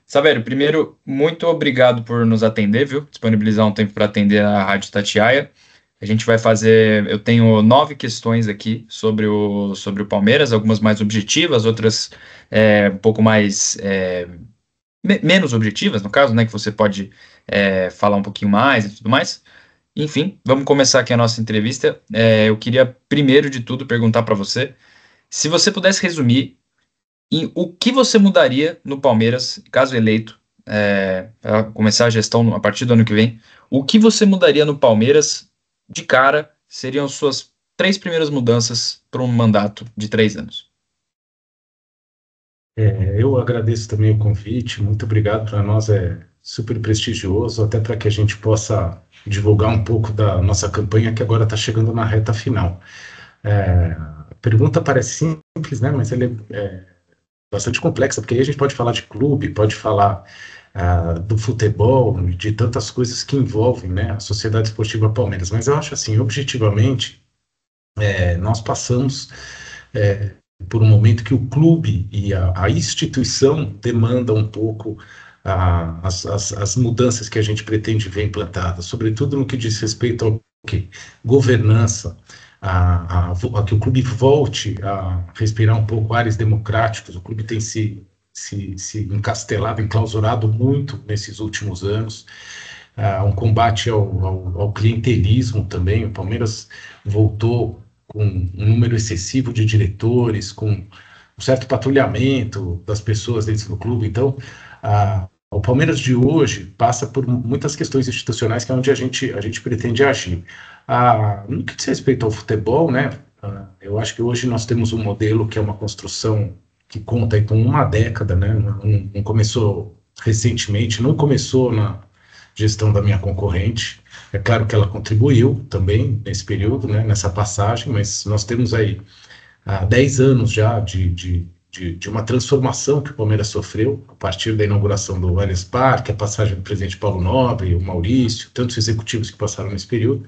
Savério, primeiro, muito obrigado por nos atender, viu? Disponibilizar um tempo para atender a Rádio Tatiaia. A gente vai fazer. Eu tenho 9 questões aqui sobre o Palmeiras, algumas mais objetivas, outras um pouco mais menos objetivas, no caso, né? Que você pode falar um pouquinho mais e tudo mais. Enfim, vamos começar aqui a nossa entrevista. Eu queria, primeiro de tudo, perguntar para você se você pudesse resumir e o que você mudaria no Palmeiras, caso eleito, para começar a gestão a partir do ano que vem? O que você mudaria no Palmeiras de cara seriam suas 3 primeiras mudanças para um mandato de 3 anos? Eu agradeço também o convite, muito obrigado. Para nós é super prestigioso, até para que a gente possa divulgar um pouco da nossa campanha, que agora está chegando na reta final. A pergunta parece simples, né? Mas ela é bastante complexa, porque aí a gente pode falar de clube, pode falar do futebol, de tantas coisas que envolvem, né, a Sociedade Esportiva Palmeiras. Mas eu acho assim, objetivamente, nós passamos por um momento que o clube e a instituição demandam um pouco as mudanças que a gente pretende ver implantadas, sobretudo no que diz respeito ao quê? Governança, a que o clube volte a respirar um pouco ares democráticos. O clube tem se encastelado, enclausurado muito nesses últimos anos. Um combate ao clientelismo também. O Palmeiras voltou com um número excessivo de diretores, com um certo patrulhamento das pessoas dentro do clube. Então, o Palmeiras de hoje passa por muitas questões institucionais, que é onde a gente pretende agir. No que diz respeito ao futebol, né, eu acho que hoje nós temos um modelo que é uma construção que conta aí com uma década, né, não começou recentemente, não começou na gestão da minha concorrente. É claro que ela contribuiu também nesse período, né, nessa passagem, mas nós temos aí há 10 anos já de uma transformação que o Palmeiras sofreu a partir da inauguração do Allianz Parque, a passagem do presidente Paulo Nobre, o Maurício, tantos executivos que passaram nesse período.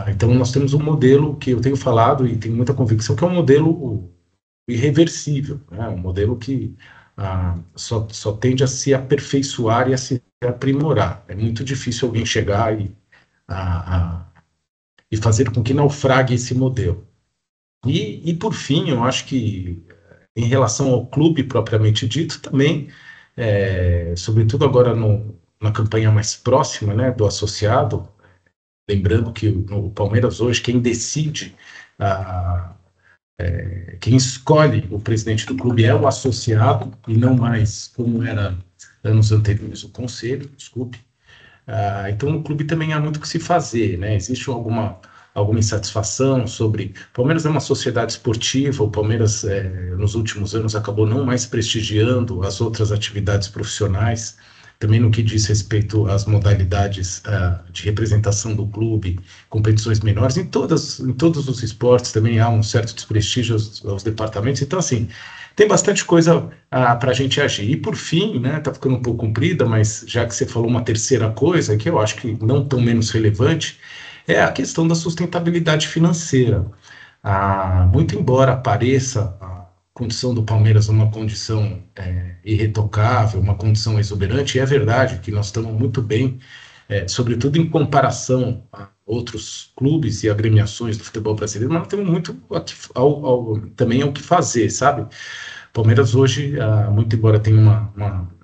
Então nós temos um modelo que eu tenho falado e tenho muita convicção que é um modelo irreversível, né? Um modelo que só tende a se aperfeiçoar e a se aprimorar. É muito difícil alguém chegar a, a, e fazer com que naufrague esse modelo. E por fim, eu acho que em relação ao clube propriamente dito, também, sobretudo agora na campanha mais próxima, né, do associado, lembrando que no Palmeiras hoje, quem decide, quem escolhe o presidente do clube é o associado, e não mais como era anos anteriores o conselho, desculpe. Então, no clube também há muito o que se fazer, né? Existe alguma insatisfação sobre. O Palmeiras é uma sociedade esportiva, o Palmeiras, nos últimos anos, acabou não mais prestigiando as outras atividades profissionais, também no que diz respeito às modalidades de representação do clube, competições menores, em todos os esportes também há um certo desprestígio aos departamentos. Então, assim, tem bastante coisa para a gente agir. E por fim, né, tá ficando um pouco comprida, mas já que você falou uma terceira coisa, que eu acho que não tão menos relevante, é a questão da sustentabilidade financeira. Muito embora pareça a condição do Palmeiras uma condição irretocável, uma condição exuberante, é verdade que nós estamos muito bem, sobretudo em comparação a outros clubes e agremiações do futebol brasileiro, mas nós temos muito também ao que fazer, sabe? Palmeiras hoje, muito embora tenha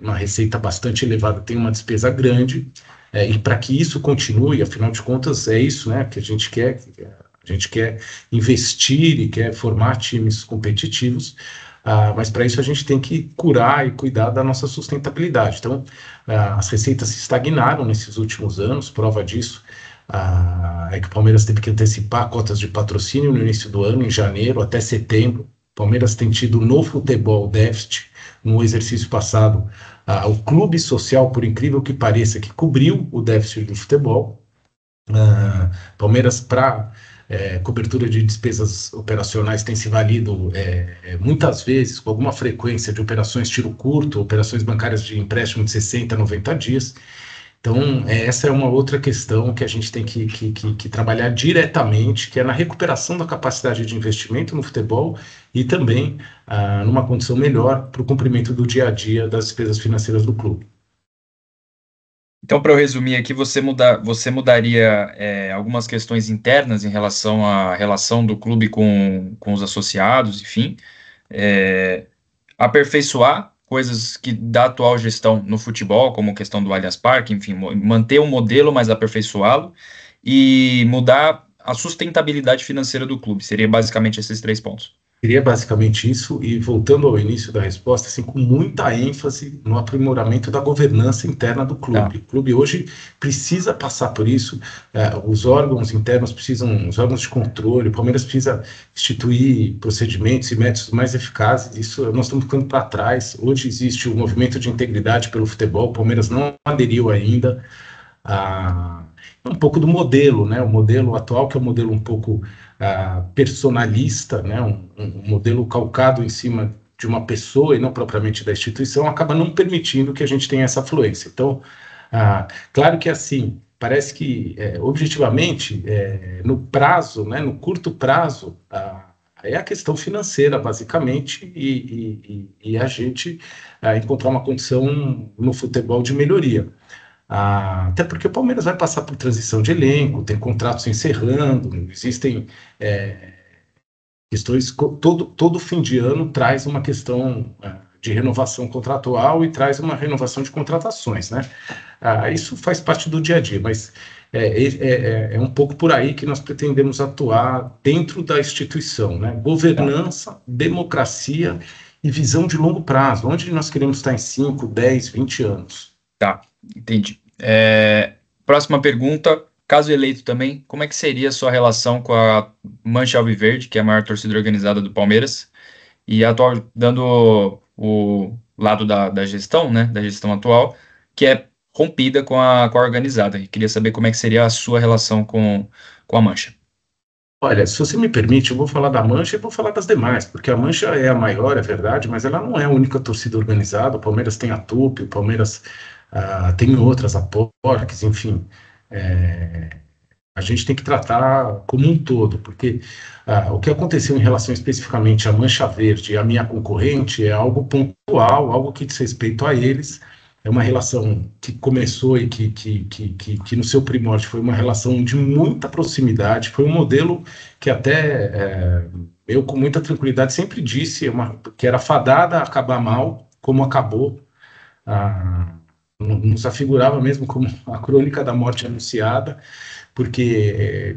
uma receita bastante elevada, tem uma despesa grande, e para que isso continue, afinal de contas, é isso, né, que a gente quer. A gente quer investir e quer formar times competitivos, mas para isso a gente tem que curar e cuidar da nossa sustentabilidade. Então, as receitas se estagnaram nesses últimos anos, prova disso é que o Palmeiras teve que antecipar cotas de patrocínio no início do ano, em janeiro até setembro. O Palmeiras tem tido no futebol déficit. No exercício passado, o clube social, por incrível que pareça, que cobriu o déficit do futebol. Palmeiras, para cobertura de despesas operacionais, tem se valido muitas vezes, com alguma frequência, de operações tiro curto, operações bancárias de empréstimo de 60, 90 dias. Então, essa é uma outra questão que a gente tem que trabalhar diretamente, que é na recuperação da capacidade de investimento no futebol e também numa condição melhor para o cumprimento do dia a dia das despesas financeiras do clube. Então, para eu resumir aqui, você mudaria algumas questões internas em relação à relação do clube com os associados, enfim, é, aperfeiçoar coisas que da atual gestão no futebol, como a questão do Allianz Parque, enfim, manter o modelo, mas aperfeiçoá-lo, e mudar a sustentabilidade financeira do clube. Seria basicamente esses três pontos. Seria basicamente isso, e voltando ao início da resposta, assim, com muita ênfase no aprimoramento da governança interna do Tá. clube. O clube hoje precisa passar por isso, os órgãos internos precisam, os órgãos de controle, o Palmeiras precisa instituir procedimentos e métodos mais eficazes, isso nós estamos ficando para trás. Hoje existe o movimento de integridade pelo futebol, o Palmeiras não aderiu ainda a um pouco do modelo, né? O modelo atual, que é um modelo um pouco personalista, né? Um modelo calcado em cima de uma pessoa e não propriamente da instituição, acaba não permitindo que a gente tenha essa fluência. Então, claro que assim, parece que objetivamente, no prazo, né? No curto prazo, é a questão financeira, basicamente, e a gente encontrar uma condição no futebol de melhoria. Até porque o Palmeiras vai passar por transição de elenco, tem contratos encerrando, existem questões. Todo fim de ano traz uma questão de renovação contratual e traz uma renovação de contratações, né? Isso faz parte do dia a dia, mas é um pouco por aí que nós pretendemos atuar dentro da instituição, né? Tá. Governança, democracia e visão de longo prazo, onde nós queremos estar em 5, 10, 20 anos. Tá, entendi. Próxima pergunta, caso eleito também, como é que seria a sua relação com a Mancha Alviverde, que é a maior torcida organizada do Palmeiras, e atual, dando o lado da gestão, né, da gestão atual, que é rompida com a organizada. E queria saber como é que seria a sua relação com a Mancha. Olha, se você me permite, eu vou falar da Mancha e vou falar das demais, porque a Mancha é a maior, é verdade, mas ela não é a única torcida organizada. O Palmeiras tem a TUP, o Palmeiras tem outras, a Porques, enfim. É, a gente tem que tratar como um todo, porque o que aconteceu em relação especificamente à Mancha Verde e à minha concorrente é algo pontual, algo que diz respeito a eles. É uma relação que começou e que no seu primórdio foi uma relação de muita proximidade, foi um modelo que até eu, com muita tranquilidade, sempre disse que era fadada a acabar mal, como acabou. Ah, nos afigurava mesmo como a crônica da morte anunciada, porque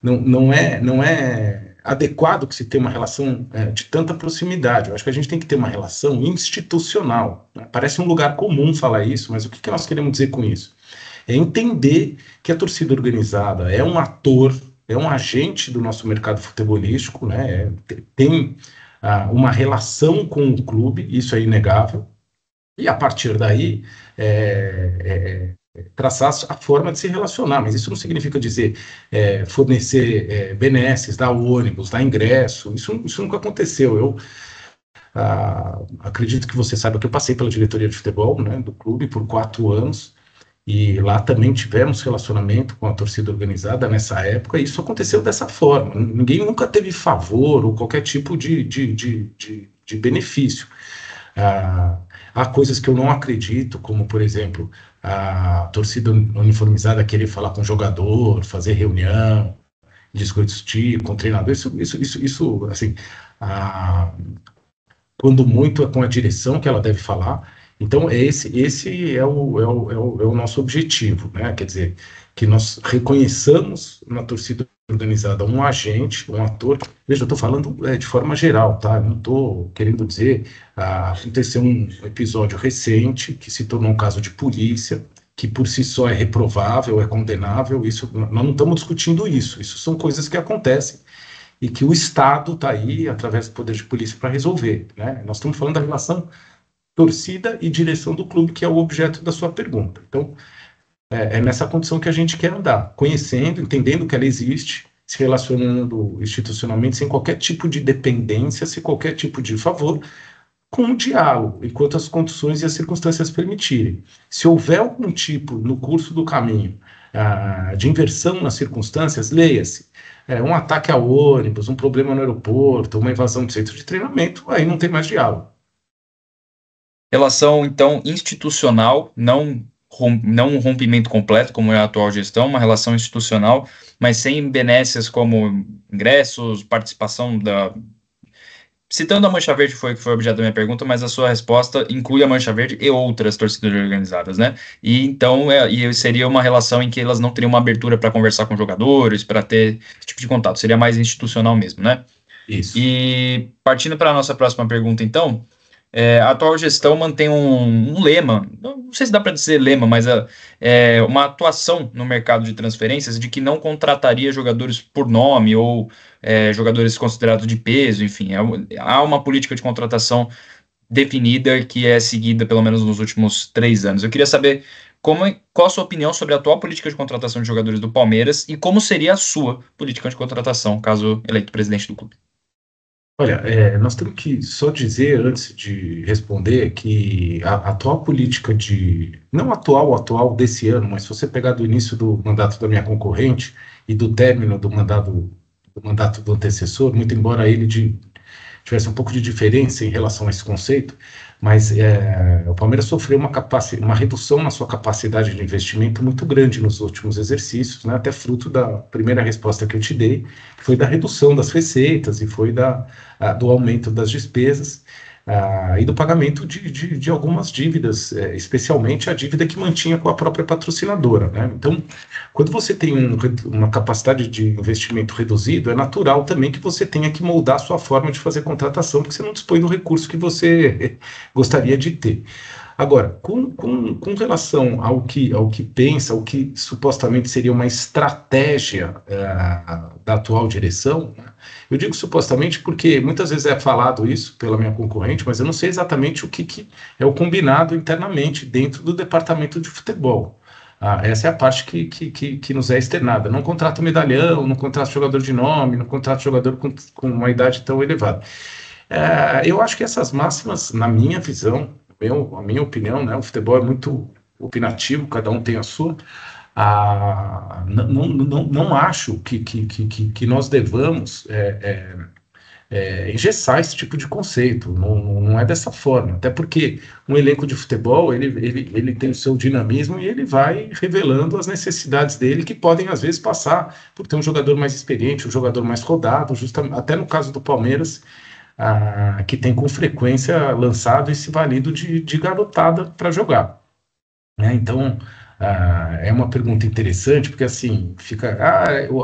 não é adequado que se tenha uma relação de tanta proximidade. Eu acho que a gente tem que ter uma relação institucional, né? Parece um lugar comum falar isso, mas o que nós queremos dizer com isso? É entender que a torcida organizada é um ator, é um agente do nosso mercado futebolístico, né? Tem uma relação com o clube, isso é inegável, e a partir daí traçar a forma de se relacionar, mas isso não significa dizer fornecer benesses, dar ônibus, dar ingresso, isso nunca aconteceu. Eu acredito que você saiba que eu passei pela diretoria de futebol, né, do clube por 4 anos, e lá também tivemos relacionamento com a torcida organizada nessa época, e isso aconteceu dessa forma. Ninguém nunca teve favor ou qualquer tipo de benefício. Há coisas que eu não acredito, como, por exemplo, a torcida uniformizada querer falar com o jogador, fazer reunião, discutir com o treinador. Isso assim, quando muito é com a direção que ela deve falar. Então, esse é o nosso objetivo, né? Quer dizer, que nós reconheçamos na torcida organizada um agente, um ator. Veja, eu estou falando de forma geral, tá? Eu não estou querendo dizer. Aconteceu um episódio recente que se tornou um caso de polícia, que por si só é reprovável, é condenável. Isso, nós não estamos discutindo isso. Isso são coisas que acontecem e que o Estado está aí, através do poder de polícia, para resolver, né? Nós estamos falando da relação torcida e direção do clube, que é o objeto da sua pergunta. Então, é nessa condição que a gente quer andar, conhecendo, entendendo que ela existe, se relacionando institucionalmente, sem qualquer tipo de dependência, sem qualquer tipo de favor, com o diálogo, enquanto as condições e as circunstâncias permitirem. Se houver algum tipo, no curso do caminho, de inversão nas circunstâncias, leia-se, um ataque ao ônibus, um problema no aeroporto, uma invasão do centro de treinamento, aí não tem mais diálogo. Relação, então, institucional, não um rompimento completo, como é a atual gestão, uma relação institucional, mas sem benécias como ingressos, participação da... Citando a Mancha Verde, que foi objeto da minha pergunta, mas a sua resposta inclui a Mancha Verde e outras torcidas organizadas, né? E então seria uma relação em que elas não teriam uma abertura para conversar com jogadores, para ter esse tipo de contato, seria mais institucional mesmo, né? Isso. E partindo para a nossa próxima pergunta, então, a atual gestão mantém um lema, não sei se dá para dizer lema, mas uma atuação no mercado de transferências de que não contrataria jogadores por nome ou jogadores considerados de peso, enfim, há uma política de contratação definida que é seguida pelo menos nos últimos 3 anos. Eu queria saber qual a sua opinião sobre a atual política de contratação de jogadores do Palmeiras e como seria a sua política de contratação, caso eleito presidente do clube. Olha, nós temos que só dizer, antes de responder, que a atual política não atual desse ano, mas se você pegar do início do mandato da minha concorrente e do término do mandato do antecessor, muito embora ele tivesse um pouco de diferença em relação a esse conceito, mas o Palmeiras sofreu uma redução na sua capacidade de investimento muito grande nos últimos exercícios, né, até fruto da primeira resposta que eu te dei, que foi da redução das receitas e foi do aumento das despesas e do pagamento de algumas dívidas, especialmente a dívida que mantinha com a própria patrocinadora, né? Então, quando você tem uma capacidade de investimento reduzido, é natural também que você tenha que moldar a sua forma de fazer contratação, porque você não dispõe do recurso que você gostaria de ter. Agora, com relação ao que pensa, o que supostamente seria uma estratégia da atual direção, né? Eu digo supostamente porque muitas vezes é falado isso pela minha concorrente, mas eu não sei exatamente o que é o combinado internamente dentro do departamento de futebol. Essa é a parte que nos é externada. Não contrata medalhão, não contrata jogador de nome, não contrata jogador com uma idade tão elevada. Eu acho que essas máximas, na minha visão, a minha opinião, né, o futebol é muito opinativo, cada um tem a sua. Não acho que nós devamos engessar esse tipo de conceito, não é dessa forma, até porque um elenco de futebol ele tem o seu dinamismo e ele vai revelando as necessidades dele, que podem às vezes passar por ter um jogador mais experiente, um jogador mais rodado, justamente, até no caso do Palmeiras, que tem com frequência lançado esse valido de garotada para jogar, né? Então, é uma pergunta interessante, porque assim, fica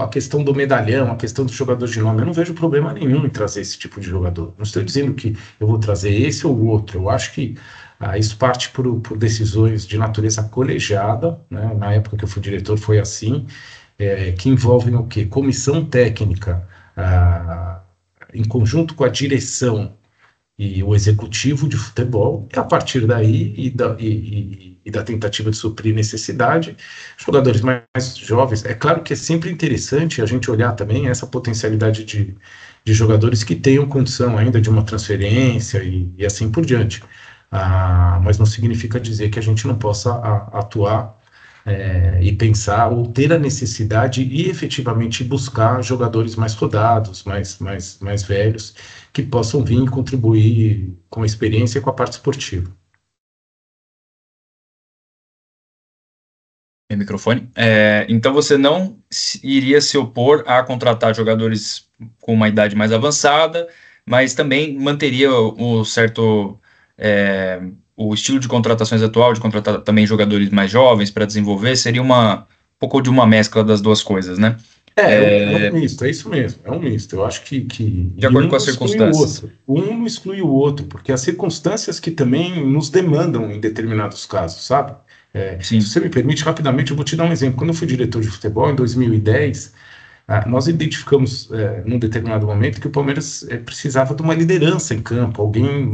a questão do medalhão, a questão do jogador de nome, eu não vejo problema nenhum em trazer esse tipo de jogador. Não estou dizendo que eu vou trazer esse ou outro, eu acho que isso parte por decisões de natureza colegiada, né? Na época que eu fui diretor foi assim, que envolvem o quê? Comissão técnica, em conjunto com a direção e o executivo de futebol, e a partir daí e da tentativa de suprir necessidade, jogadores mais jovens. É claro que é sempre interessante a gente olhar também essa potencialidade de jogadores que tenham condição ainda de uma transferência e assim por diante. Mas não significa dizer que a gente não possa atuar e pensar ou ter a necessidade e efetivamente buscar jogadores mais rodados, mais velhos, que possam vir e contribuir com a experiência e com a parte esportiva. Meu microfone. Então você não iria se opor a contratar jogadores com uma idade mais avançada, mas também manteria o certo o estilo de contratações atual, de contratar também jogadores mais jovens para desenvolver, seria um pouco de uma mescla das duas coisas, né? É um misto, é isso mesmo, é um misto. Eu acho que de acordo com as circunstâncias. Um não exclui o outro, porque as circunstâncias que também nos demandam em determinados casos, sabe? Se você me permite, rapidamente, eu vou te dar um exemplo. Quando eu fui diretor de futebol, em 2010, nós identificamos, num determinado momento, que o Palmeiras precisava de uma liderança em campo, alguém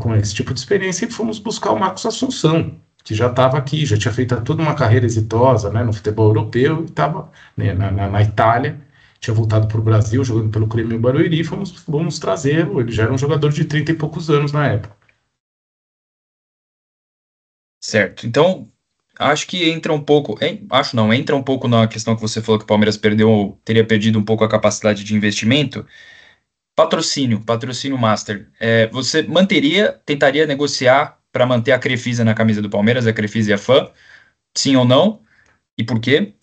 com esse tipo de experiência, e fomos buscar o Marcos Assunção, que já estava aqui, já tinha feito toda uma carreira exitosa, né, no futebol europeu, e estava, né, na Itália, tinha voltado para o Brasil, jogando pelo Grêmio Barueri, fomos trazê-lo, ele já era um jogador de 30 e poucos anos na época. Certo. Então, acho que entra um pouco, acho não, entra um pouco na questão que você falou que o Palmeiras teria perdido um pouco a capacidade de investimento. Patrocínio Master. Você tentaria negociar para manter a Crefisa na camisa do Palmeiras, a Crefisa e a Fã? Sim ou não? E por quê?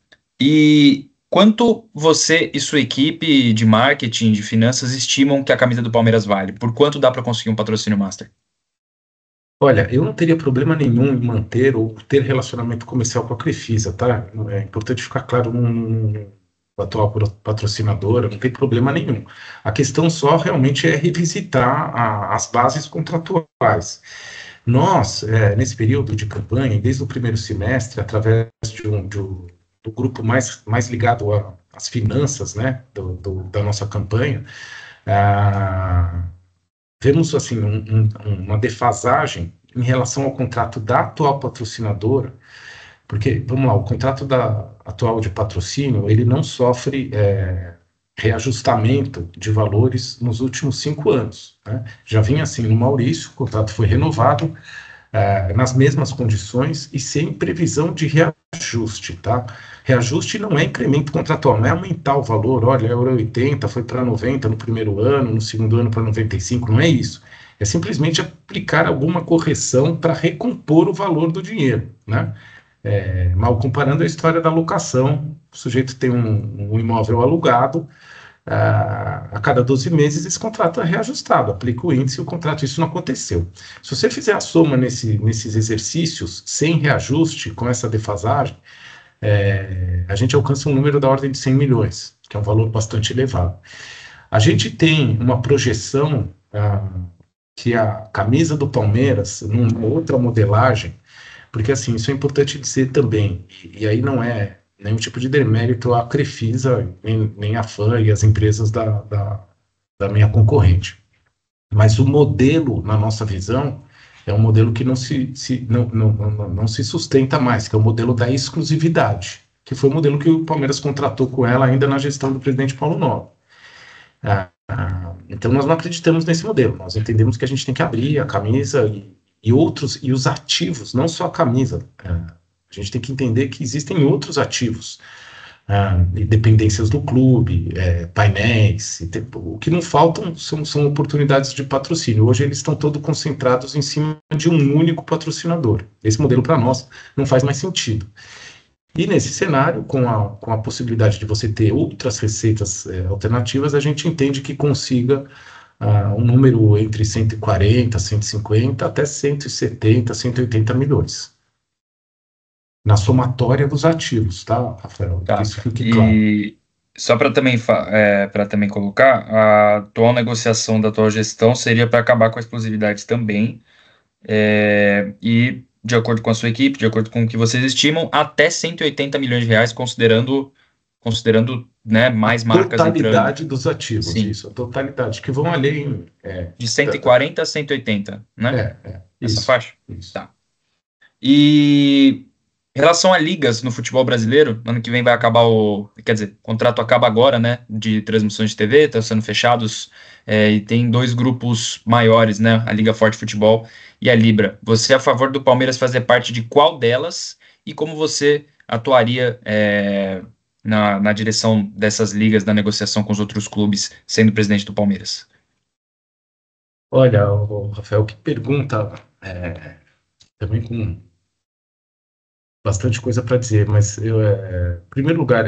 E quanto você e sua equipe de marketing, de finanças, estimam que a camisa do Palmeiras vale? Por quanto dá para conseguir um patrocínio Master? Olha, eu não teria problema nenhum em manter ou ter relacionamento comercial com a Crefisa, tá? É importante ficar claro no atual patrocinadora, não tem problema nenhum. A questão só realmente é revisitar as bases contratuais. Nós, nesse período de campanha, desde o primeiro semestre, através do grupo mais ligado às finanças, né, da nossa campanha, ah, vemos assim uma defasagem em relação ao contrato da atual patrocinadora, porque, vamos lá, o contrato atual de patrocínio, ele não sofre reajustamento de valores nos últimos 5 anos. Né? Já vinha assim no Maurício, o contrato foi renovado nas mesmas condições e sem previsão de reajuste, tá? Reajuste não é incremento contratual, não é aumentar o valor, olha, era 80, foi para 90 no primeiro ano, no segundo ano para 95, não é isso. É simplesmente aplicar alguma correção para recompor o valor do dinheiro, né? Mal comparando a história da locação, o sujeito tem um imóvel alugado, a cada 12 meses esse contrato é reajustado, aplica o índice e o contrato, isso não aconteceu. Se você fizer a soma nesses exercícios, sem reajuste, com essa defasagem, a gente alcança um número da ordem de 100 milhões, que é um valor bastante elevado. A gente tem uma projeção que a camisa do Palmeiras, numa outra modelagem, porque assim, isso é importante dizer também, e aí não é nenhum tipo de demérito à Crefisa, nem à Fã e as empresas da minha concorrente. Mas o modelo, na nossa visão, é um modelo que não se sustenta mais, que é o modelo da exclusividade, que foi o modelo que o Palmeiras contratou com ela ainda na gestão do presidente Paulo Nobre. Então nós não acreditamos nesse modelo, nós entendemos que a gente tem que abrir a camisa e os ativos, não só a camisa. A gente tem que entender que existem outros ativos, dependências do clube, painéis, o que não faltam são oportunidades de patrocínio. Hoje eles estão todos concentrados em cima de um único patrocinador. Esse modelo para nós não faz mais sentido. E nesse cenário, com a possibilidade de você ter outras receitas alternativas, a gente entende que consiga um número entre 140, 150 até 170, 180 milhões. Na somatória dos ativos, tá, Rafael? Tá. Isso fique claro. E só para também colocar, a atual negociação da atual gestão seria para acabar com a exclusividade também, e de acordo com a sua equipe, de acordo com o que vocês estimam, até 180 milhões de reais, considerando né, mais marcas entrando. Totalidade dos ativos, Sim. Isso, a totalidade, que vão além... de 140 a 180, né? Essa isso, faixa? Isso. Tá. E em relação a ligas no futebol brasileiro, no ano que vem vai acabar quer dizer, o contrato acaba agora, né, de transmissões de TV, estão sendo fechados, e tem 2 grupos maiores, né, a Liga Forte Futebol e a Libra. Você é a favor do Palmeiras fazer parte de qual delas e como você atuaria na direção dessas ligas, na negociação com os outros clubes, sendo presidente do Palmeiras? Olha, Rafael, que pergunta, também com bastante coisa para dizer, mas em primeiro lugar,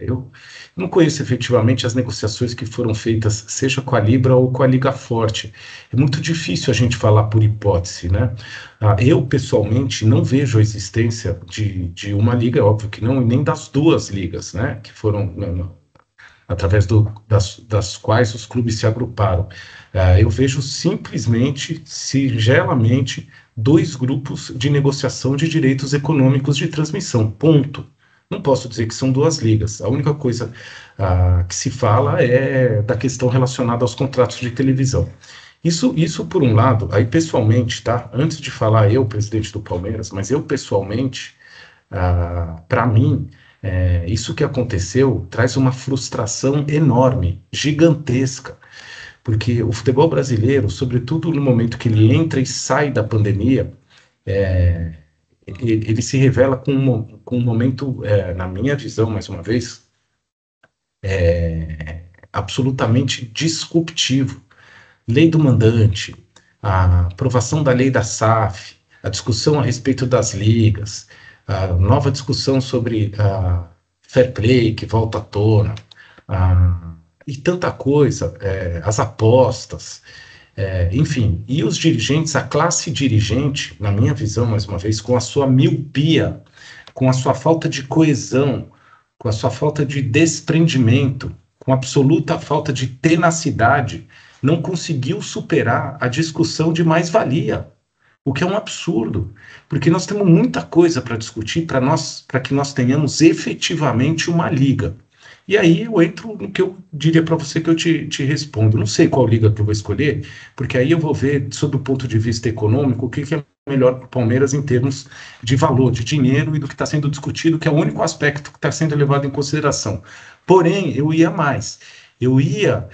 eu não conheço efetivamente as negociações que foram feitas, seja com a Libra ou com a Liga Forte. É muito difícil a gente falar por hipótese, né? Eu, pessoalmente, não vejo a existência de uma liga, óbvio que não, e nem das 2 ligas, né? Que foram através das quais os clubes se agruparam. Eu vejo simplesmente, singelamente, 2 grupos de negociação de direitos econômicos de transmissão, ponto. Não posso dizer que são 2 ligas. A única coisa que se fala é da questão relacionada aos contratos de televisão. Isso por um lado, aí pessoalmente, tá? Antes de falar eu, presidente do Palmeiras, mas eu pessoalmente, para mim, Isso que aconteceu traz uma frustração enorme, gigantesca, porque o futebol brasileiro, sobretudo no momento que ele entra e sai da pandemia, ele se revela com um momento, na minha visão, mais uma vez, absolutamente disruptivo. Lei do mandante, a aprovação da lei da SAF, a discussão a respeito das ligas, a nova discussão sobre fair play que volta à tona, e tanta coisa, as apostas, enfim, e os dirigentes, a classe dirigente, na minha visão, mais uma vez, com a sua miopia, com a sua falta de coesão, com a sua falta de desprendimento, com absoluta falta de tenacidade, não conseguiu superar a discussão de mais-valia, o que é um absurdo, porque nós temos muita coisa para discutir para que nós tenhamos efetivamente uma liga. E aí eu entro no que eu diria para você que eu te respondo. Não sei qual liga que eu vou escolher, porque aí eu vou ver, sob o ponto de vista econômico, o que é melhor para o Palmeiras em termos de valor, de dinheiro e do que está sendo discutido, que é o único aspecto que está sendo levado em consideração. Porém, eu ia mais. Eu ia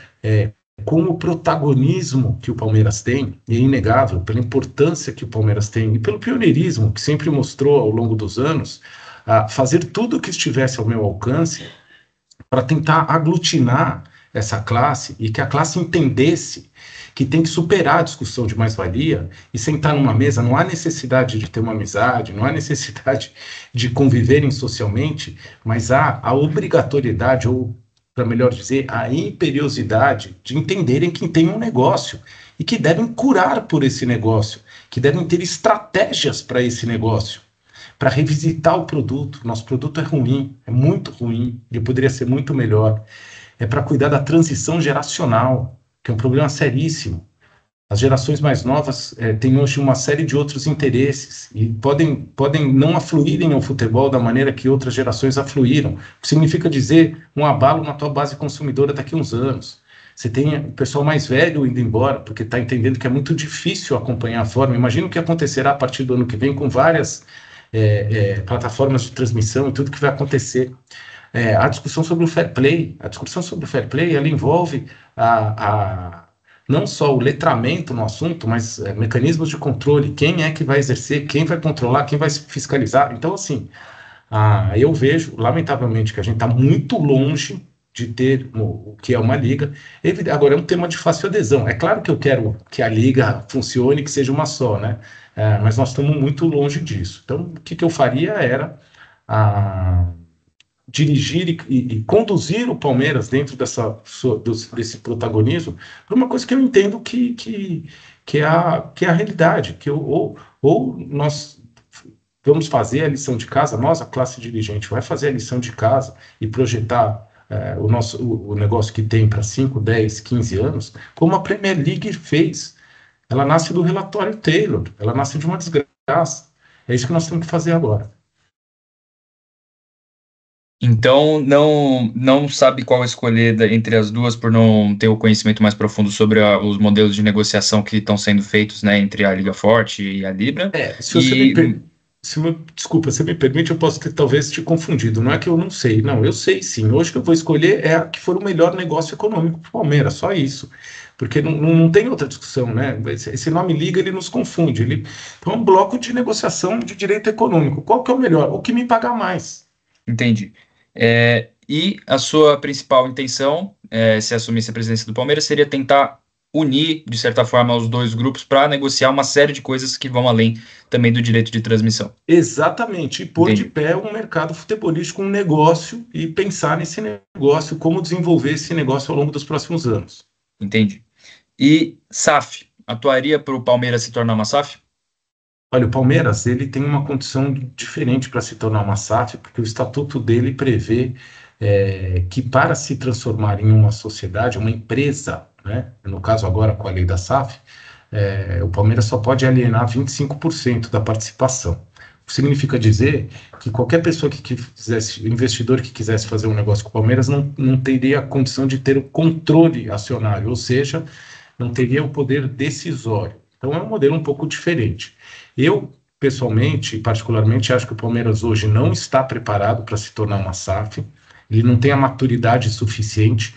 com o protagonismo que o Palmeiras tem, e é inegável, pela importância que o Palmeiras tem, e pelo pioneirismo que sempre mostrou ao longo dos anos, a fazer tudo o que estivesse ao meu alcance para tentar aglutinar essa classe e que a classe entendesse que tem que superar a discussão de mais-valia e sentar numa mesa. Não há necessidade de ter uma amizade, não há necessidade de conviverem socialmente, mas há a obrigatoriedade, ou, para melhor dizer, a imperiosidade de entenderem que tem um negócio e que devem curar por esse negócio, que devem ter estratégias para esse negócio, para revisitar o produto. Nosso produto é ruim, é muito ruim, ele poderia ser muito melhor. É para cuidar da transição geracional, que é um problema seríssimo. As gerações mais novas têm hoje uma série de outros interesses e podem não afluírem ao futebol da maneira que outras gerações afluíram. O que significa dizer um abalo na tua base consumidora daqui a uns anos. Você tem o pessoal mais velho indo embora, porque está entendendo que é muito difícil acompanhar a forma. Imagina o que acontecerá a partir do ano que vem com várias plataformas de transmissão e tudo que vai acontecer. A discussão sobre o fair play. A discussão sobre o fair play, ela envolve não só o letramento no assunto, mas mecanismos de controle. Quem é que vai exercer, quem vai controlar, quem vai fiscalizar. Então, assim, eu vejo, lamentavelmente, que a gente está muito longe de ter o que é uma liga. Agora, é um tema de fácil adesão. É claro que eu quero que a liga funcione, que seja uma só, né? Mas nós estamos muito longe disso. Então, o que eu faria era dirigir e conduzir o Palmeiras dentro desse protagonismo para uma coisa que eu entendo que é a realidade, ou nós vamos fazer a lição de casa, nós, a classe dirigente, vai fazer a lição de casa e projetar o negócio que tem para 5, 10, 15 anos, como a Premier League fez. Ela nasce do relatório Taylor, ela nasce de uma desgraça. É isso que nós temos que fazer agora. Então, não sabe qual escolher entre as duas por não ter o conhecimento mais profundo sobre os modelos de negociação que estão sendo feitos, né, entre a Liga Forte e a Libra. Desculpa, você me permite, eu posso ter talvez te confundido. Não é que eu não sei, não, eu sei sim. Hoje que eu vou escolher é a que for o melhor negócio econômico para o Palmeiras, só isso. Porque não tem outra discussão, né? Esse nome Liga, ele nos confunde. Então, é um bloco de negociação de direito econômico. Qual que é o melhor? O que me pagar mais. Entendi. E a sua principal intenção, se assumisse a presidência do Palmeiras, seria tentar unir, de certa forma, os dois grupos para negociar uma série de coisas que vão além também do direito de transmissão. Exatamente, e pôr de pé um mercado futebolístico, um negócio, e pensar nesse negócio, como desenvolver esse negócio ao longo dos próximos anos. Entendi. E SAF, atuaria para o Palmeiras se tornar uma SAF? Olha, o Palmeiras, ele tem uma condição diferente para se tornar uma SAF, porque o estatuto dele prevê que para se transformar em uma sociedade, uma empresa, né, no caso agora com a lei da SAF, o Palmeiras só pode alienar 25% da participação. O que significa dizer que qualquer pessoa que quisesse, investidor que quisesse fazer um negócio com o Palmeiras, não teria a condição de ter o controle acionário, ou seja, não teria o poder decisório. Então é um modelo um pouco diferente. Eu pessoalmente, particularmente, acho que o Palmeiras hoje não está preparado para se tornar uma SAF. Ele não tem a maturidade suficiente,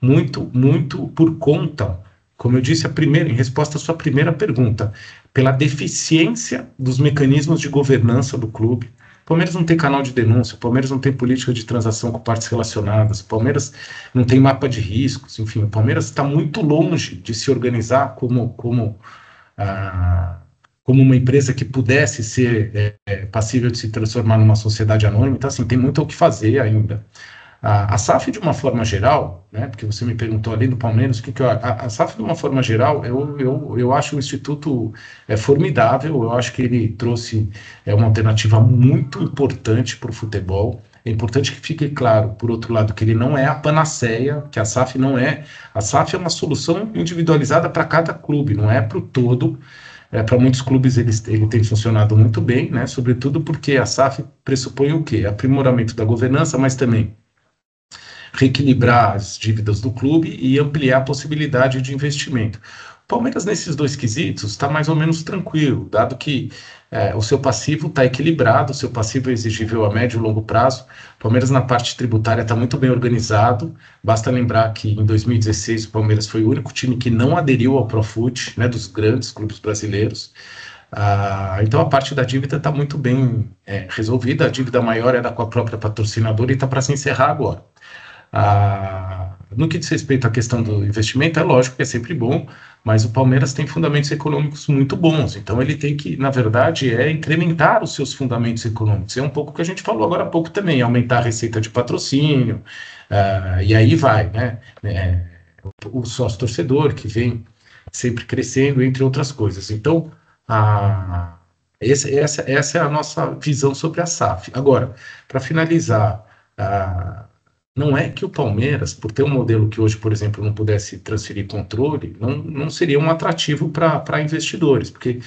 muito por conta, como eu disse, em resposta à sua primeira pergunta, pela deficiência dos mecanismos de governança do clube. O Palmeiras não tem canal de denúncia, o Palmeiras não tem política de transação com partes relacionadas, o Palmeiras não tem mapa de riscos, enfim, o Palmeiras está muito longe de se organizar como uma empresa que pudesse ser passível de se transformar numa sociedade anônima. Então, assim, tem muito o que fazer ainda. A SAF, de uma forma geral, né, porque você me perguntou além do Palmeiras, a SAF, de uma forma geral, eu acho o Instituto formidável, eu acho que ele trouxe uma alternativa muito importante para o futebol. É importante que fique claro, por outro lado, que ele não é a panaceia, que a SAF não é. A SAF é uma solução individualizada para cada clube, não é para o todo. Para muitos clubes ele tem funcionado muito bem, né, sobretudo porque a SAF pressupõe o quê? Aprimoramento da governança, mas também reequilibrar as dívidas do clube e ampliar a possibilidade de investimento. O Palmeiras, nesses dois quesitos, está mais ou menos tranquilo, dado que o seu passivo está equilibrado, o seu passivo é exigível a médio e longo prazo. O Palmeiras, na parte tributária, está muito bem organizado. Basta lembrar que, em 2016, o Palmeiras foi o único time que não aderiu ao Profut, né, dos grandes clubes brasileiros. Então, a parte da dívida está muito bem resolvida. A dívida maior era com a própria patrocinadora e está para se encerrar agora. No que diz respeito à questão do investimento, é lógico que é sempre bom, mas o Palmeiras tem fundamentos econômicos muito bons, então ele tem que, na verdade, incrementar os seus fundamentos econômicos. É um pouco o que a gente falou agora há pouco também, aumentar a receita de patrocínio, e aí vai, né? O sócio-torcedor que vem sempre crescendo, entre outras coisas. Então, essa é a nossa visão sobre a SAF. Agora, para finalizar, não é que o Palmeiras, por ter um modelo que hoje, por exemplo, não pudesse transferir controle, não seria um atrativo para investidores, porque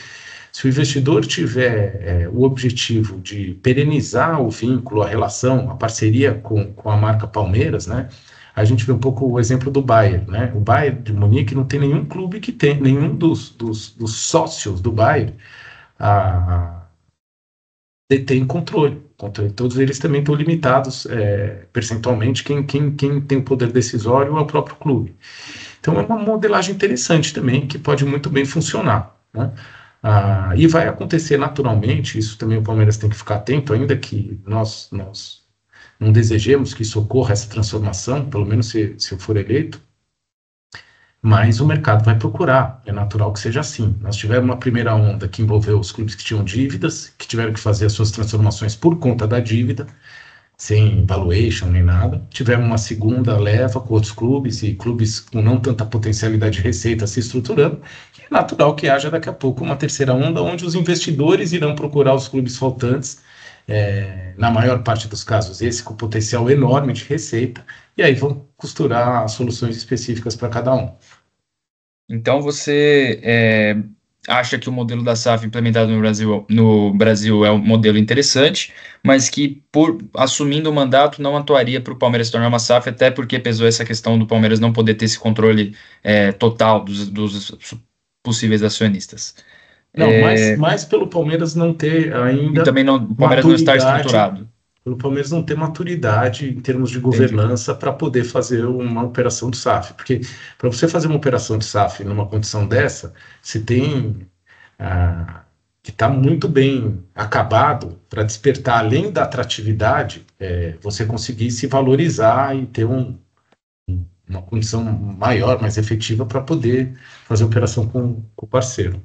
se o investidor tiver o objetivo de perenizar o vínculo, a relação, a parceria com a marca Palmeiras, né? A gente vê um pouco o exemplo do Bayern, né? O Bayern de Munique não tem nenhum clube que tem, nenhum dos sócios do Bayern detém controle. Todos eles também estão limitados percentualmente. Quem tem o poder decisório é o próprio clube. Então é uma modelagem interessante também, que pode muito bem funcionar, né? E vai acontecer naturalmente, isso também o Palmeiras tem que ficar atento, ainda que nós não desejemos que isso ocorra, essa transformação, pelo menos se eu for eleito, mas o mercado vai procurar, é natural que seja assim. Nós tivemos uma primeira onda que envolveu os clubes que tinham dívidas, que tiveram que fazer as suas transformações por conta da dívida, sem valuation nem nada. Tivemos uma segunda leva com outros clubes e clubes com não tanta potencialidade de receita se estruturando, e é natural que haja daqui a pouco uma terceira onda, onde os investidores irão procurar os clubes faltantes, na maior parte dos casos, esse com potencial enorme de receita, e aí vão costurar soluções específicas para cada um. Então você acha que o modelo da SAF implementado no Brasil é um modelo interessante, mas que, assumindo o mandato, não atuaria para o Palmeiras se tornar uma SAF, até porque pesou essa questão do Palmeiras não poder ter esse controle total dos possíveis acionistas. Não, mais pelo Palmeiras não ter ainda E também o Palmeiras não estar estruturado. Pelo Palmeiras não ter maturidade em termos de governança para poder fazer uma operação de SAF. Porque para você fazer uma operação de SAF numa condição dessa, você tem que estar muito bem acabado para despertar, além da atratividade, você conseguir se valorizar e ter uma condição maior, mais efetiva para poder fazer operação com o parceiro.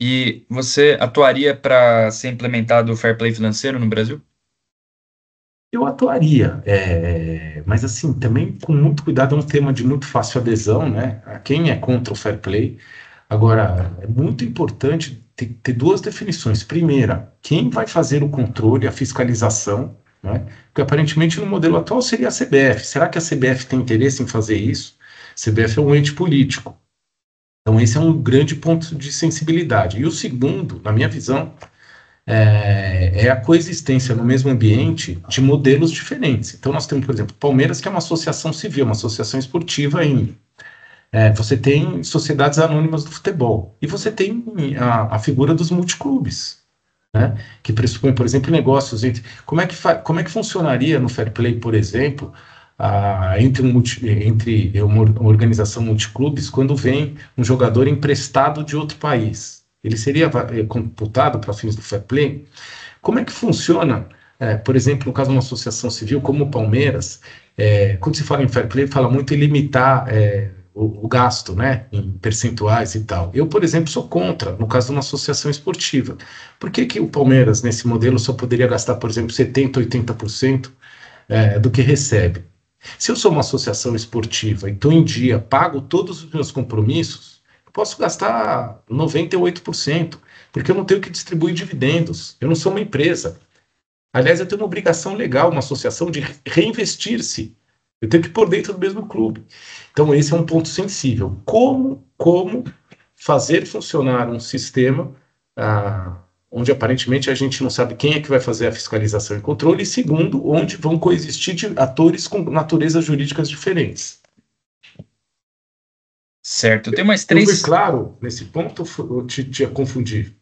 E você atuaria para ser implementado o fair play financeiro no Brasil? Eu atuaria, mas assim, também com muito cuidado, é um tema de muito fácil adesão, né? Quem é contra o fair play? Agora, é muito importante ter duas definições. Primeira, quem vai fazer o controle, a fiscalização, né? Porque aparentemente no modelo atual seria a CBF. Será que a CBF tem interesse em fazer isso? A CBF é um ente político. Então esse é um grande ponto de sensibilidade. E o segundo, na minha visão, é a coexistência no mesmo ambiente de modelos diferentes. Então nós temos, por exemplo, Palmeiras, que é uma associação civil, uma associação esportiva ainda. Você tem sociedades anônimas do futebol. E você tem a figura dos multiclubes. né, que pressupõe, por exemplo, negócios entre... Como é que funcionaria no fair play, por exemplo, entre uma organização multiclubes quando vem um jogador emprestado de outro país? Ele seria computado para fins do fair play? Como é que funciona, por exemplo, no caso de uma associação civil como o Palmeiras, quando se fala em fair play, fala muito em limitar o gasto, né, em percentuais e tal. Eu, por exemplo, sou contra, no caso de uma associação esportiva. Por que que o Palmeiras, nesse modelo, só poderia gastar, por exemplo, 70%, 80% do que recebe? Se eu sou uma associação esportiva e estou em dia, pago todos os meus compromissos, eu posso gastar 98%, porque eu não tenho que distribuir dividendos, eu não sou uma empresa. Aliás, eu tenho uma obrigação legal, uma associação, de reinvestir-se. Eu tenho que pôr dentro do mesmo clube. Então, esse é um ponto sensível. Como fazer funcionar um sistema onde aparentemente a gente não sabe quem é que vai fazer a fiscalização e controle, e segundo, onde vão coexistir atores com naturezas jurídicas diferentes. Certo, eu tenho mais Eu fui três. claro nesse ponto ou eu te confundi?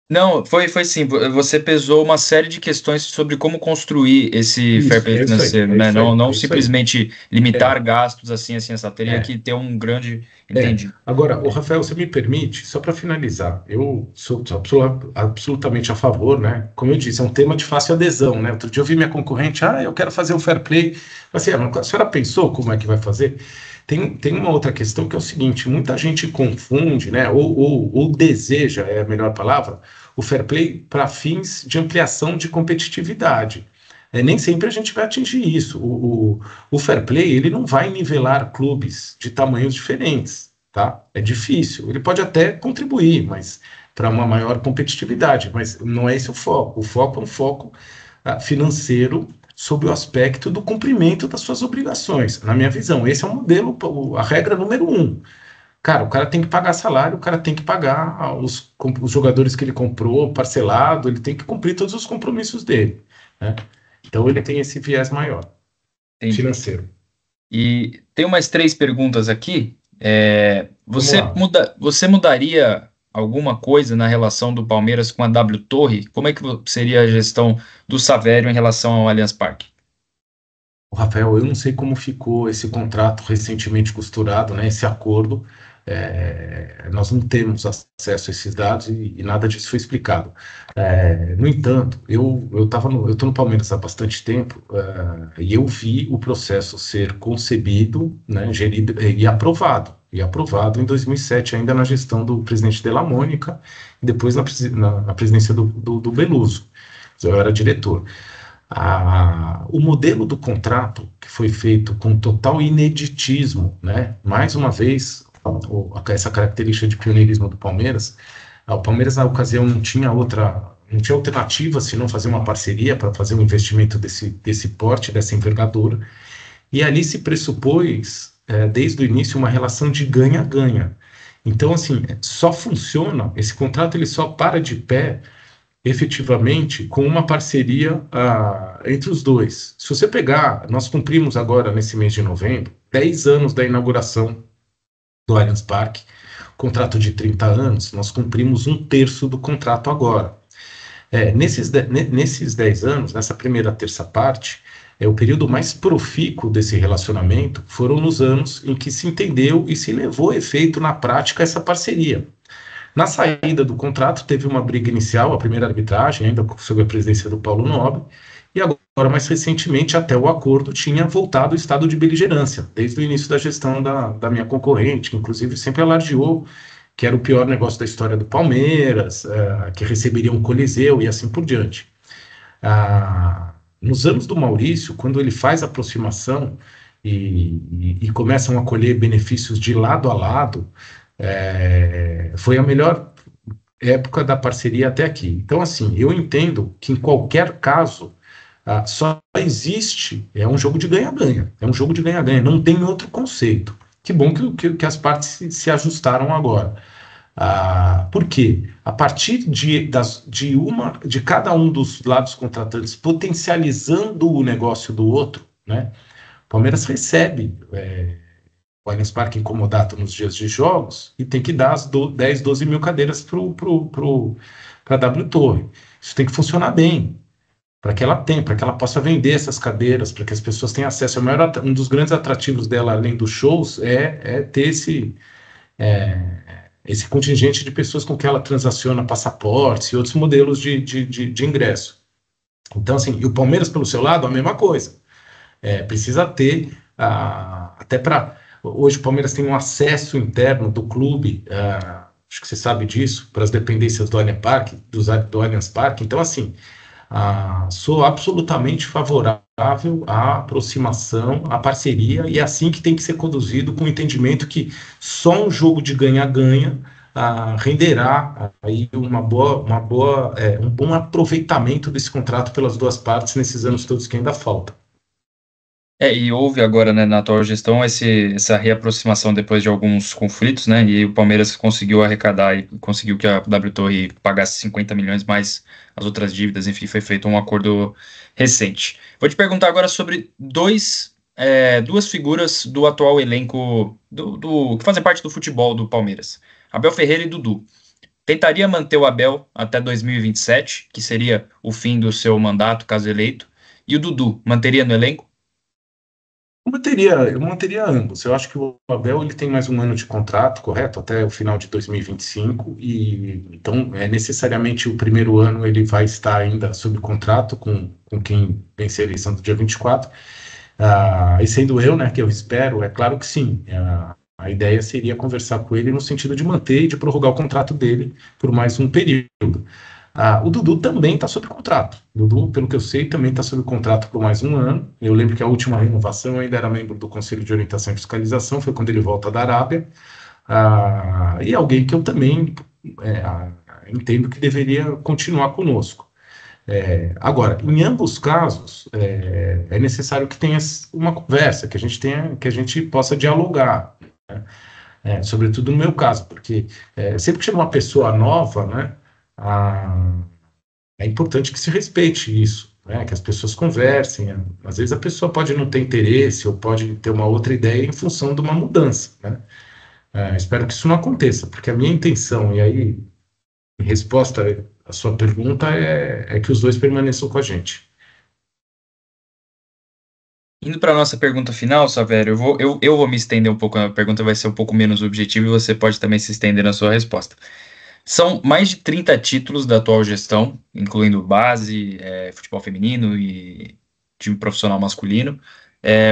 Não, foi sim. Você pesou uma série de questões sobre como construir esse fair Isso, play é isso aí, financeiro, é né? isso Não, aí, não é isso aí. simplesmente limitar É, gastos assim, essa teria é. que ter um grande. Entendi. Agora, o Rafael, você me permite, só para finalizar, eu sou absolutamente a favor, né? Como eu disse, é um tema de fácil adesão, né? Outro dia eu vi minha concorrente, eu quero fazer um fair play. Assim, mas a senhora pensou como é que vai fazer? Tem uma outra questão que é o seguinte: muita gente confunde, né? Ou deseja, é a melhor palavra, o fair play para fins de ampliação de competitividade. Nem sempre a gente vai atingir isso. O fair play, ele não vai nivelar clubes de tamanhos diferentes, tá? É difícil. Ele pode até contribuir, mas para uma maior competitividade, mas não é esse o foco. O foco é um foco financeiro sob o aspecto do cumprimento das suas obrigações. Na minha visão, esse é o modelo, a regra número um. Cara, o cara tem que pagar salário, o cara tem que pagar os jogadores que ele comprou parcelado, ele tem que cumprir todos os compromissos dele, né? Então ele tem esse viés maior, Entendi. financeiro. E tem mais três perguntas aqui. Vamos lá. Você mudaria alguma coisa na relação do Palmeiras com a W Torre? Como é que seria a gestão do Savério em relação ao Allianz Parque? O Rafael, eu não sei como ficou esse contrato recentemente costurado, né, esse acordo. Nós não temos acesso a esses dados e nada disso foi explicado. No entanto, eu estou no Palmeiras há bastante tempo, e eu vi o processo ser concebido, né, gerido e aprovado em 2007, ainda na gestão do presidente Della Mônica, e depois na presidência do Beluso. Eu era diretor. O modelo do contrato, que foi feito com total ineditismo, né? Mais uma vez, essa característica de pioneirismo do Palmeiras. O Palmeiras, na ocasião, não tinha alternativa senão fazer uma parceria para fazer um investimento desse porte, dessa envergadura, e ali se pressupôs, desde o início, uma relação de ganha-ganha. Então, assim, só funciona, esse contrato ele só para de pé efetivamente com uma parceria entre os dois. Se você pegar, nós cumprimos agora, nesse mês de novembro, 10 anos da inauguração do Allianz Parque, contrato de 30 anos, nós cumprimos um terço do contrato agora. Nesses 10 anos, nessa primeira terça parte, o período mais profícuo desse relacionamento foram nos anos em que se entendeu e se levou a efeito na prática essa parceria. Na saída do contrato, teve uma briga inicial, a primeira arbitragem, ainda sob a presidência do Paulo Nobre, e agora, mais recentemente, até o acordo tinha voltado ao estado de beligerância, desde o início da gestão da minha concorrente, que inclusive sempre alardeou que era o pior negócio da história do Palmeiras, que receberia um Coliseu e assim por diante. Nos anos do Maurício, quando ele faz a aproximação e começam a colher benefícios de lado a lado, foi a melhor época da parceria até aqui. Então, assim, eu entendo que em qualquer caso só existe, é um jogo de ganha-ganha, não tem outro conceito. Que bom que as partes se ajustaram agora. Por quê? A partir de cada um dos lados contratantes potencializando o negócio do outro, né? O Palmeiras recebe o Allianz Parque incomodato nos dias de jogos e tem que dar as 10, 12 mil cadeiras para a W Torre. Isso tem que funcionar bem, para que ela possa vender essas cadeiras, para que as pessoas tenham acesso. Um dos grandes atrativos dela, além dos shows, é ter esse contingente de pessoas com que ela transaciona passaportes e outros modelos de ingresso. Então, assim, e o Palmeiras, pelo seu lado, a mesma coisa. Precisa ter, até para... Hoje o Palmeiras tem um acesso interno do clube, acho que você sabe disso, para as dependências do Allianz Parque, do Allianz Parque. Então, assim, sou absolutamente favorável à aproximação, à parceria, e é assim que tem que ser conduzido, com o entendimento que só um jogo de ganha-ganha renderá aí um bom aproveitamento desse contrato pelas duas partes nesses anos todos que ainda faltam. E houve agora, né, na atual gestão, essa reaproximação depois de alguns conflitos, né, e o Palmeiras conseguiu arrecadar e conseguiu que a W Torre pagasse 50 milhões mais as outras dívidas, enfim, foi feito um acordo recente. Vou te perguntar agora sobre duas figuras do atual elenco, que fazem parte do futebol do Palmeiras, Abel Ferreira e Dudu. Tentaria manter o Abel até 2027, que seria o fim do seu mandato, caso eleito, e o Dudu manteria no elenco? Eu manteria ambos. Eu acho que o Abel ele tem mais um ano de contrato, correto? Até o final de 2025, e então necessariamente o primeiro ano ele vai estar ainda sob contrato com quem vencer a eleição do dia 24. E sendo eu, né, que eu espero, é claro que sim. A ideia seria conversar com ele no sentido de manter e de prorrogar o contrato dele por mais um período. O Dudu também está sob contrato. O Dudu, pelo que eu sei, também está sob contrato por mais um ano. Eu lembro que a última renovação eu ainda era membro do Conselho de Orientação e Fiscalização, foi quando ele volta da Arábia. E alguém que eu também entendo que deveria continuar conosco. Agora, em ambos casos, é necessário que tenha uma conversa, que a gente possa dialogar, né? Sobretudo no meu caso, porque sempre que chega uma pessoa nova, né? É importante que se respeite isso, né? Que as pessoas conversem. Às vezes a pessoa pode não ter interesse ou pode ter uma outra ideia em função de uma mudança, né? Espero que isso não aconteça, porque a minha intenção, e aí, em resposta à sua pergunta, é que os dois permaneçam com a gente. Indo para a nossa pergunta final, Savério, eu vou me estender um pouco, a pergunta vai ser um pouco menos objetiva e você pode também se estender na sua resposta. São mais de 30 títulos da atual gestão, incluindo base, futebol feminino e time profissional masculino.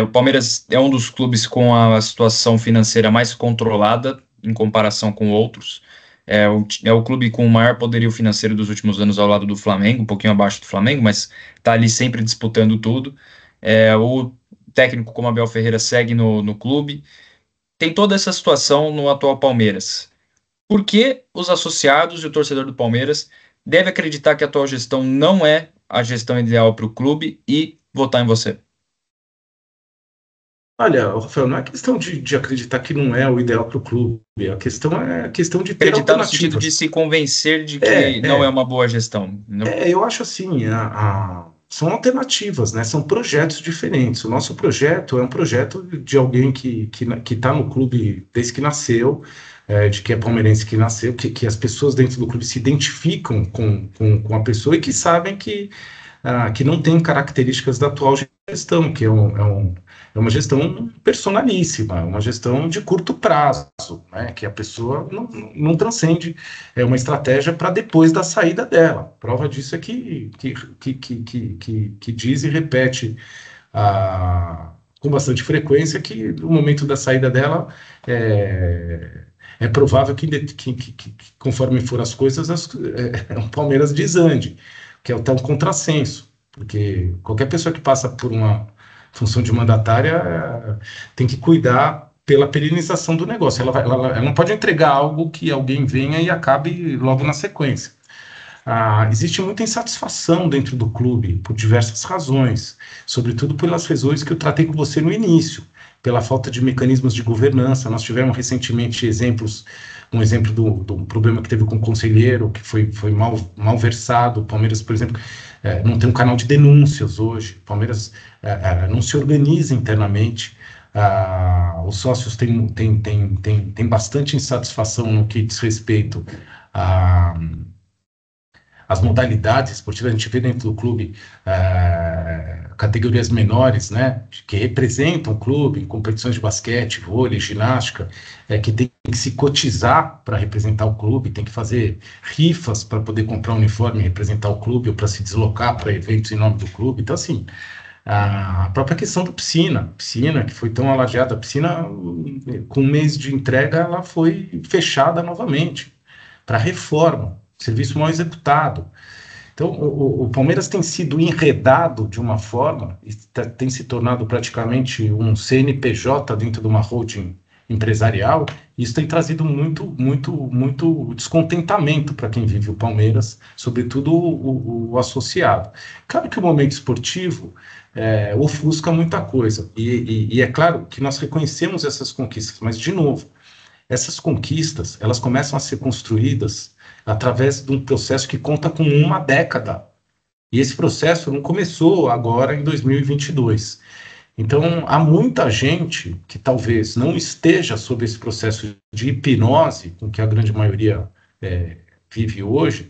O Palmeiras é um dos clubes com a situação financeira mais controlada em comparação com outros. É o clube com o maior poderio financeiro dos últimos anos ao lado do Flamengo, um pouquinho abaixo do Flamengo, mas está ali sempre disputando tudo. O técnico como Abel Ferreira segue no clube. Tem toda essa situação no atual Palmeiras. Por que os associados e o torcedor do Palmeiras devem acreditar que a atual gestão não é a gestão ideal para o clube e votar em você? Olha, Rafael, não é questão de acreditar que não é o ideal para o clube. A questão é a questão de ter acreditar no sentido de se convencer de que não é uma boa gestão. Não? Eu acho assim, são alternativas, né? São projetos diferentes. O nosso projeto é um projeto de alguém que está no clube desde que nasceu, de que é palmeirense que nasceu, que as pessoas dentro do clube se identificam com a pessoa e que sabem que não tem características da atual gestão, que é uma gestão personalíssima, uma gestão de curto prazo, né, que a pessoa não transcende uma estratégia para depois da saída dela. Prova disso é que diz e repete com bastante frequência que no momento da saída dela é provável que conforme for as coisas, o Palmeiras desande, que é um contrassenso, porque qualquer pessoa que passa por uma função de mandatária tem que cuidar pela perenização do negócio. Ela não pode entregar algo que alguém venha e acabe logo na sequência. Existe muita insatisfação dentro do clube, por diversas razões, sobretudo pelas razões que eu tratei com você no início, pela falta de mecanismos de governança. Nós tivemos recentemente um exemplo do problema que teve com o conselheiro, que foi mal versado. O Palmeiras, por exemplo, não tem um canal de denúncias hoje. O Palmeiras não se organiza internamente. Os sócios têm bastante insatisfação no que diz respeito a as modalidades esportivas. A gente vê dentro do clube categorias menores, né, que representam o clube em competições de basquete, vôlei, ginástica, que tem que se cotizar para representar o clube, tem que fazer rifas para poder comprar um uniforme e representar o clube, ou para se deslocar para eventos em nome do clube. Então, assim, a própria questão da piscina, que foi tão alageada, a piscina, com um mês de entrega, ela foi fechada novamente para reforma, serviço mal executado. Então, o Palmeiras tem sido enredado de uma forma, tem se tornado praticamente um CNPJ dentro de uma holding empresarial, e isso tem trazido muito descontentamento para quem vive o Palmeiras, sobretudo o associado. Claro que o momento esportivo ofusca muita coisa, e é claro que nós reconhecemos essas conquistas, mas, de novo, essas conquistas, elas começam a ser construídas através de um processo que conta com uma década. E esse processo não começou agora em 2022. Então, há muita gente que talvez não esteja sob esse processo de hipnose com que a grande maioria vive hoje,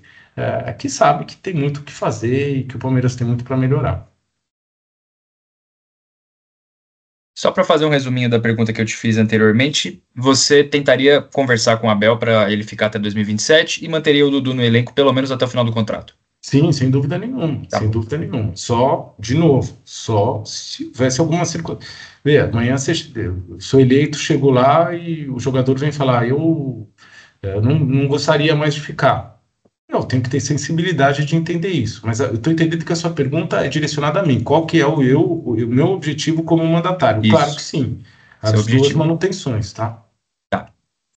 que sabe que tem muito o que fazer e que o Palmeiras tem muito para melhorar. Só para fazer um resuminho da pergunta que eu te fiz anteriormente, você tentaria conversar com o Abel para ele ficar até 2027 e manteria o Dudu no elenco pelo menos até o final do contrato? Sim, sem dúvida nenhuma, Tá. Sem dúvida nenhuma. Só, de novo, só se tivesse alguma circunstância. Vê, amanhã sou eleito, chego lá e o jogador vem falar, eu não gostaria mais de ficar. Eu tenho que ter sensibilidade de entender isso, mas eu estou entendendo que a sua pergunta é direcionada a mim. Qual que é o meu objetivo como mandatário? Isso. Claro que sim, as duas manutenções, tá?